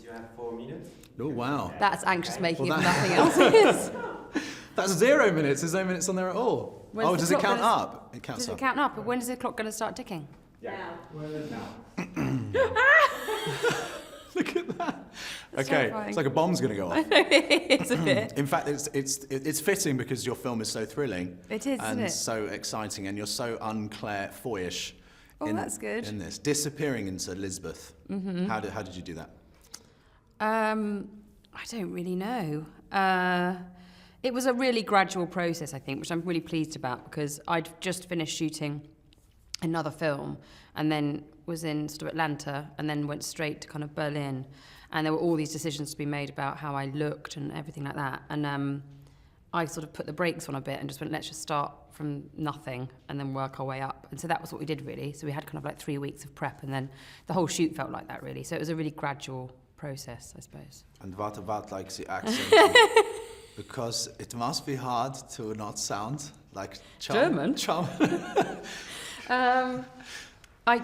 you have 4 minutes. Oh, wow. That's anxious making Well, if nothing else is. That's 0 minutes. There's no minutes on there at all. When's the does it clock count gonna- up? It counts Does up. it count up? But when is the clock going to start ticking? Yeah. Well, now. Look at that. That's Okay, terrifying. it's like a bomb's going to go off. It's a bit. In fact, it's fitting because your film is so thrilling. It is, and isn't it? so exciting, and you're so un-Claire Foyish. Oh, that's good. In this, disappearing into Lisbeth. Mm-hmm. How did you do that? I don't really know. It was a really gradual process, I think, which I'm really pleased about because I'd just finished shooting another film and then was in sort of Atlanta and then went straight to kind of Berlin. And there were all these decisions to be made about how I looked and everything like that. And I sort of put the brakes on a bit and just went, let's just start from nothing and then work our way up. And so that was what we did, really. So we had kind of like 3 weeks of prep and then the whole shoot felt like that, really. So it was a really gradual process, I suppose. And what about like the accent? Because it must be hard to not sound like German? German.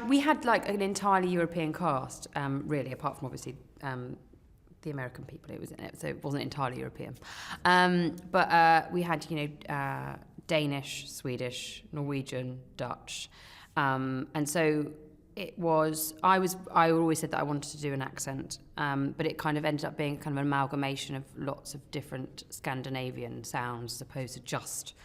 We had like an entirely European cast, really, apart from obviously the American people who was in it, so it wasn't entirely European. But we had, Danish, Swedish, Norwegian, Dutch, and so it was. I always said that I wanted to do an accent, but it kind of ended up being kind of an amalgamation of lots of different Scandinavian sounds as opposed to just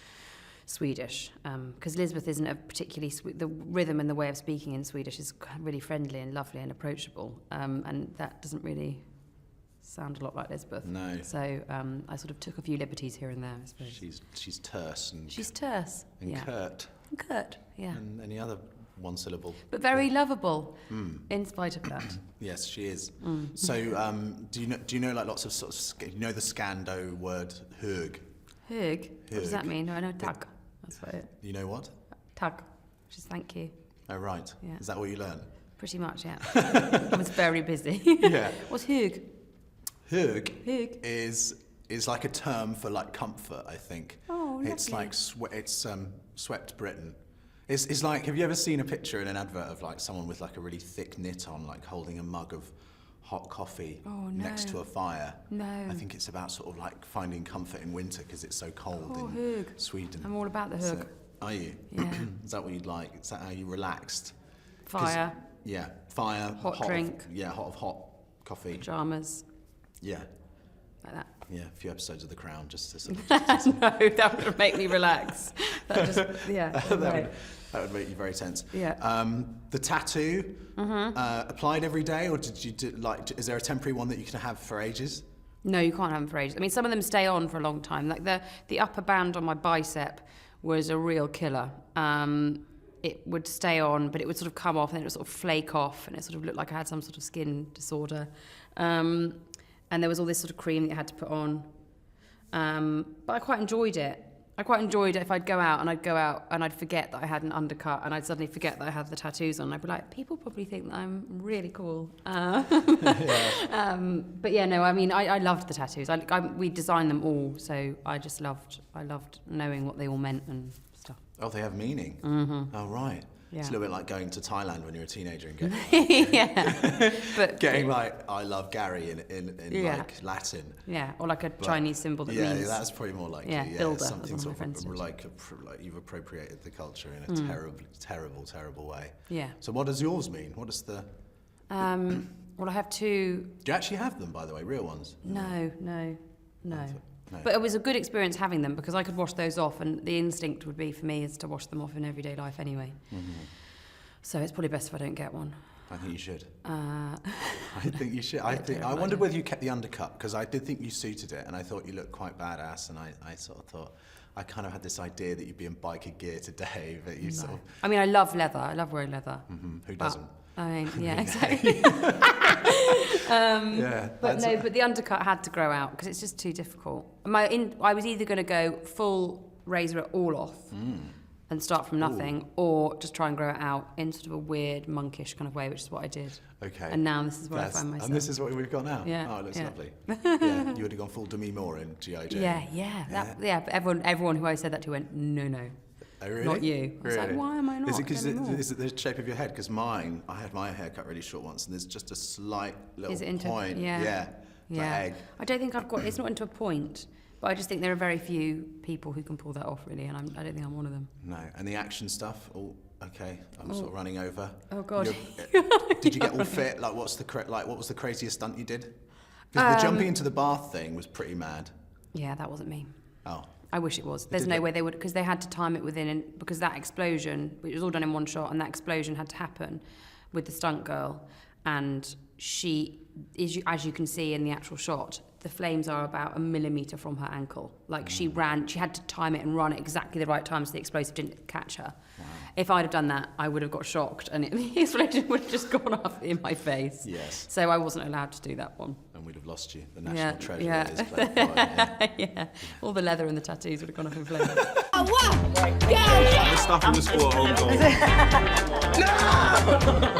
Swedish, because Lisbeth isn't a particularly the rhythm and the way of speaking in Swedish is really friendly and lovely and approachable, and that doesn't really sound a lot like Lisbeth. No. So I sort of took a few liberties here and there, I suppose. She's terse and She's terse. and Yeah. curt And curt, yeah. and any other one syllable. But very lovable, in spite of that. Yes, she is. So do you know like lots of sort of the Scando word hug? Hug? What does that Hug. mean? No, I know tag. That's what it. You know what? Tag. Which is thank you. Oh right. Yeah. Is that what you learned? Pretty much, yeah. I was very busy. Yeah. What's hug? Hug Hug. is like a term for like comfort, I think. Oh, It's lovely. like swept Britain. It's like, have you ever seen a picture in an advert of like someone with like a really thick knit on, like holding a mug of hot coffee next to a fire? No. I think it's about sort of like finding comfort in winter because it's so cold Oh, in hug. Sweden. I'm all about the So- hug. are you? Yeah. Is that what you'd like? Is that how you relaxed? Fire, Yeah, fire. Hot drink. Hot coffee. pajamas, Yeah. like that. Yeah, a few episodes of The Crown, just to sort of... No, that would make me relax. That just, yeah. that would make you very tense. Yeah. The tattoo, applied every day, or did you is there a temporary one that you can have for ages? No, you can't have them for ages. I mean, some of them stay on for a long time. Like the upper band on my bicep was a real killer. It would stay on, but it would sort of come off and then it would sort of flake off and it sort of looked like I had some sort of skin disorder. And there was all this sort of cream that you had to put on. But I quite enjoyed it. I quite enjoyed it if I'd go out and I'd forget that I had an undercut and I'd suddenly forget that I had the tattoos on. I'd be like, people probably think that I'm really cool. But yeah, no, I mean, I loved the tattoos. We designed them all, so I loved knowing what they all meant and stuff. Oh, they have meaning? Mm-hmm. Oh, right. Yeah. It's a little bit like going to Thailand when you're a teenager and getting, Yeah. But getting like, I love Gary in Yeah. like Latin. yeah, or like a Chinese symbol that Yeah, means... that's probably more likely. Yeah, Yeah, Hilda, something as one sort of my friends of said. like you've appropriated the culture in a terrible way. Yeah. So what does yours mean? What is the... Well, I have two... Do you actually have them, by the way, real ones? No. No. But it was a good experience having them because I could wash those off, and the instinct would be for me is to wash them off in everyday life anyway. Mm-hmm. So it's probably best if I don't get one. I think you should. I think you should. I wondered idea. whether you kept the undercut, because I did think you suited it, and I thought you looked quite badass, and I sort of thought, I kind of had this idea that you'd be in biker gear today, but you sort of... I mean, I love leather. I love wearing leather. Who doesn't? I mean, yeah, exactly. Yeah. But no, but the undercut had to grow out because it's just too difficult. I was either going to go full razor it all off and start from nothing, or just try and grow it out in sort of a weird monkish kind of way, which is what I did. Okay. And now this is where I find myself. And this is what we've got now? Yeah. Oh, it looks Yeah. lovely. Yeah, you would have gone full Demi Moore in G.I. Jane. Yeah. But everyone who I said that to went, no. Oh, really? not you. I was like, why am I not? Is it anymore? is it the shape of your head? Because mine, I had my hair cut really short once, and there's just a slight little Is it into, point. Yeah. Like egg. I don't think I've got. It's not into a point, but I just think there are very few people who can pull that off, really, and I don't think I'm one of them. No, and the action stuff. All okay. I'm sort of running over. Oh God. Did you get all fit? Like, what was the craziest stunt you did? Because the jumping into the bath thing was pretty mad. Yeah, that wasn't me. Oh. I wish it was. There's no way they would, because they had to time it within, and because that explosion, it was all done in one shot, and that explosion had to happen with the stunt girl, and she, as you can see in the actual shot, the flames are about 1 millimetre from her ankle. Like she had to time it and run at exactly the right time so the explosive didn't catch her. Wow. If I'd have done that, I would have got shocked and the explosion would have just gone off in my face. Yes. So I wasn't allowed to do that one. And we'd have lost you, the national treasure yeah. that is Playboy. Yeah. All the leather and the tattoos would have gone off in flames. The stuff in the squad home goal. No!